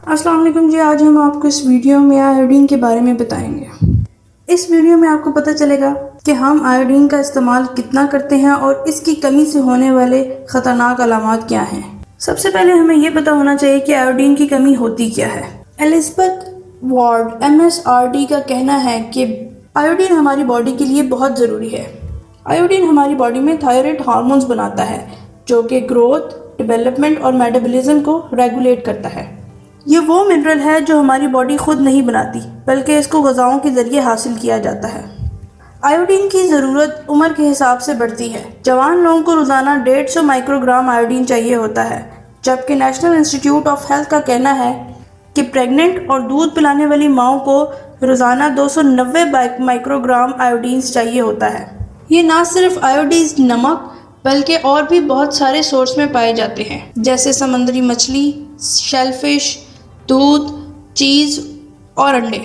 अस्सलाम वालेकुम जी। आज हम आपको इस वीडियो में आयोडीन के बारे में बताएंगे। इस वीडियो में आपको पता चलेगा कि हम आयोडीन का इस्तेमाल कितना करते हैं और इसकी कमी से होने वाले ख़तरनाक अलामात क्या हैं। सबसे पहले हमें ये पता होना चाहिए कि आयोडीन की कमी होती क्या है। एलिज़ाबेथ वार्ड MSRD का कहना है कि आयोडीन हमारी बॉडी के लिए बहुत ज़रूरी है। आयोडीन हमारी बॉडी में थायराइड हार्मोन्स बनाता है जो कि ग्रोथ, डेवलपमेंट और मेटाबॉलिज्म को रेगुलेट करता है। ये वो मिनरल है जो हमारी बॉडी खुद नहीं बनाती बल्कि इसको ग़िज़ाओं के ज़रिए हासिल किया जाता है। आयोडीन की ज़रूरत उम्र के हिसाब से बढ़ती है। जवान लोगों को रोज़ाना 150 माइक्रोग्राम आयोडीन चाहिए होता है, जबकि नेशनल इंस्टीट्यूट ऑफ हेल्थ का कहना है कि प्रेग्नेंट और दूध पिलाने वाली माओं को रोज़ाना 290 माइक्रोग्राम आयोडीन चाहिए होता है। ये ना सिर्फ आयोडीन नमक बल्कि और भी बहुत सारे सोर्स में पाए जाते हैं, जैसे समुद्री मछली, शेलफिश, दूध, चीज़ और अंडे,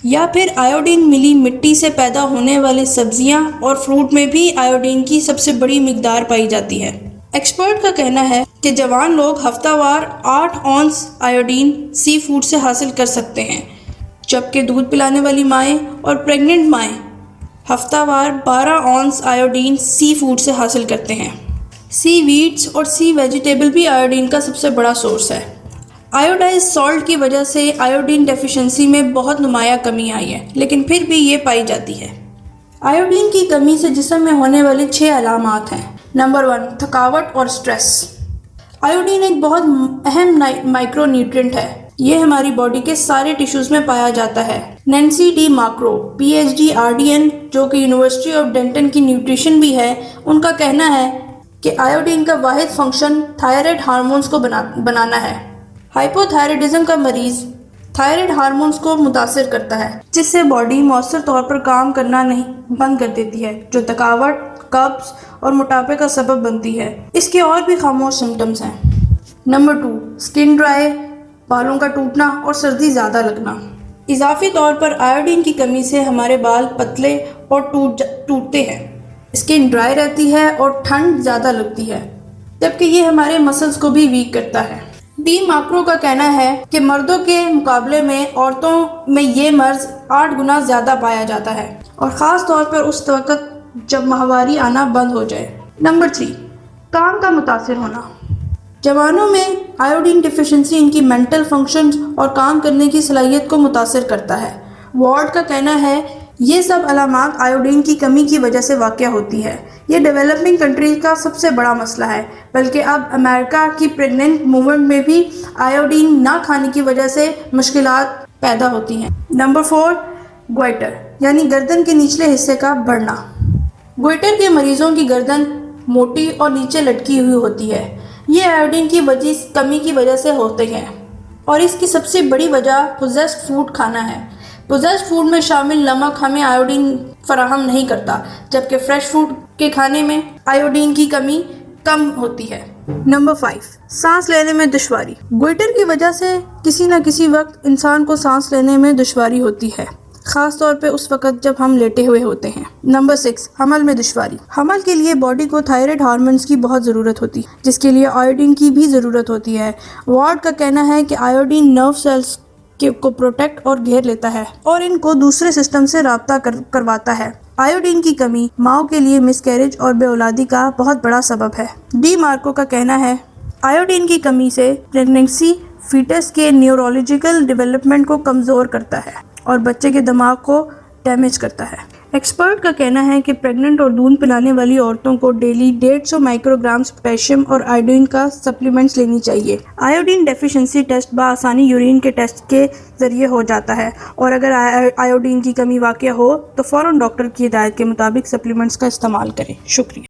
या फिर आयोडीन मिली मिट्टी से पैदा होने वाले सब्जियां और फ्रूट में भी आयोडीन की सबसे बड़ी मिकदार पाई जाती है। एक्सपर्ट का कहना है कि जवान लोग हफ्तावार 8 औंस आयोडीन सी फूड से हासिल कर सकते हैं, जबकि दूध पिलाने वाली माएँ और pregnant माएँ हफ्तावार 12 ounce iodine sea food से हासिल करते हैं। सी वीड्स और सी वेजिटेबल भी आयोडीन का सबसे बड़ा सोर्स है। आयोडाइज सॉल्ट की वजह से आयोडीन डेफिशिएंसी में बहुत नुमाया कमी आई है, लेकिन फिर भी ये पाई जाती है। आयोडीन की कमी से जिस्म में होने वाले 6 अलामात हैं। नंबर 1, थकावट और स्ट्रेस। आयोडीन एक बहुत अहम माइक्रो न्यूट्रिएंट है। ये हमारी बॉडी के सारे टिश्यूज़ में पाया जाता है। Nancy D Marco PhD RDN, जो कि यूनिवर्सिटी ऑफ डेंटन की न्यूट्रिशन भी है, उनका कहना है कि आयोडीन का वाहिद फंक्शन थायराइड हार्मोन्स को बनाना है। हाइपोथायराइडिज्म का मरीज़ थायराइड हार्मोन्स को मुतासिर करता है, जिससे बॉडी मौसर तौर पर काम करना नहीं बंद कर देती है, जो थकावट, कब्ज़ और मोटापे का सबब बनती है। इसके और भी खामोश सिम्टम्स हैं। नंबर 2, स्किन ड्राई, बालों का टूटना और सर्दी ज़्यादा लगना। इजाफी तौर पर आयोडीन की कमी से हमारे बाल पतले और टूटते हैं, स्किन ड्राई रहती है और ठंड ज़्यादा लगती है, जबकि ये हमारे मसल्स को भी वीक करता है। डी मार्को का कहना है कि मर्दों के मुकाबले में औरतों में ये मर्ज 8 गुना ज़्यादा पाया जाता है, और ख़ास तौर पर उस वक़्त जब माहवारी आना बंद हो जाए। नंबर 3, काम का मुतासिर होना। जवानों में आयोडीन डिफिशिएंसी इनकी मेंटल फंक्शंस और काम करने की सलाहियत को मुतासिर करता है। वार्ड का कहना है ये सब अलामात आयोडीन की कमी की वजह से वाक़या होती है। ये डेवलपिंग कंट्रीज का सबसे बड़ा मसला है, बल्कि अब अमेरिका की प्रेग्नेंट मूवमेंट में भी आयोडीन ना खाने की वजह से मुश्किलात पैदा होती हैं। नंबर 4, ग्वाइटर यानी गर्दन के निचले हिस्से का बढ़ना। ग्वाइटर के मरीज़ों की गर्दन मोटी और नीचे लटकी हुई होती है। ये आयोडीन की कमी की वजह से होते हैं, और इसकी सबसे बड़ी वजह प्रोसेस्ड फूड खाना है। प्रोसेस्ड फूड में शामिल नमक हमें आयोडीन फराहम नहीं करता, जबकि फ्रेश फूड के खाने में आयोडीन की कमी कम होती है। नंबर 5, सांस लेने में दुश्वारी। ग्वाइटर की वजह से किसी न किसी वक्त इंसान को सांस लेने में दुश्वारी होती है, ख़ास तौर पे उस वक़्त जब हम लेटे हुए होते हैं। नंबर 6, हमल में दुश्वारी। हमल के लिए बॉडी को थायराइड हार्मोन्स की बहुत ज़रूरत होती है, जिसके लिए आयोडीन की भी ज़रूरत होती है। वार्ड का कहना है कि आयोडीन नर्व सेल्स को प्रोटेक्ट और घेर लेता है और इनको दूसरे सिस्टम से राब्ता करवाता है। आयोडीन की कमी माओं के लिए मिसकैरेज और बेऔलादी का बहुत बड़ा सबब है। डी मार्को का कहना है आयोडीन की कमी से प्रेगनेंसी फीटस के न्यूरोलॉजिकल डेवलपमेंट को कमज़ोर करता है और बच्चे के दिमाग को डैमेज करता है। एक्सपर्ट का कहना है कि प्रेग्नेंट और दूध पिलाने वाली औरतों को डेली 150 माइक्रोग्राम पोटेशियम और आयोडीन का सप्लीमेंट्स लेनी चाहिए। आयोडीन डेफिशिएंसी टेस्ट बआसानी यूरिन के टेस्ट के ज़रिए हो जाता है, और अगर आयोडीन की कमी वाक़या हो तो फ़ौरन डॉक्टर की हिदायत के मुताबिक सप्लीमेंट्स का इस्तेमाल करें। शुक्रिया।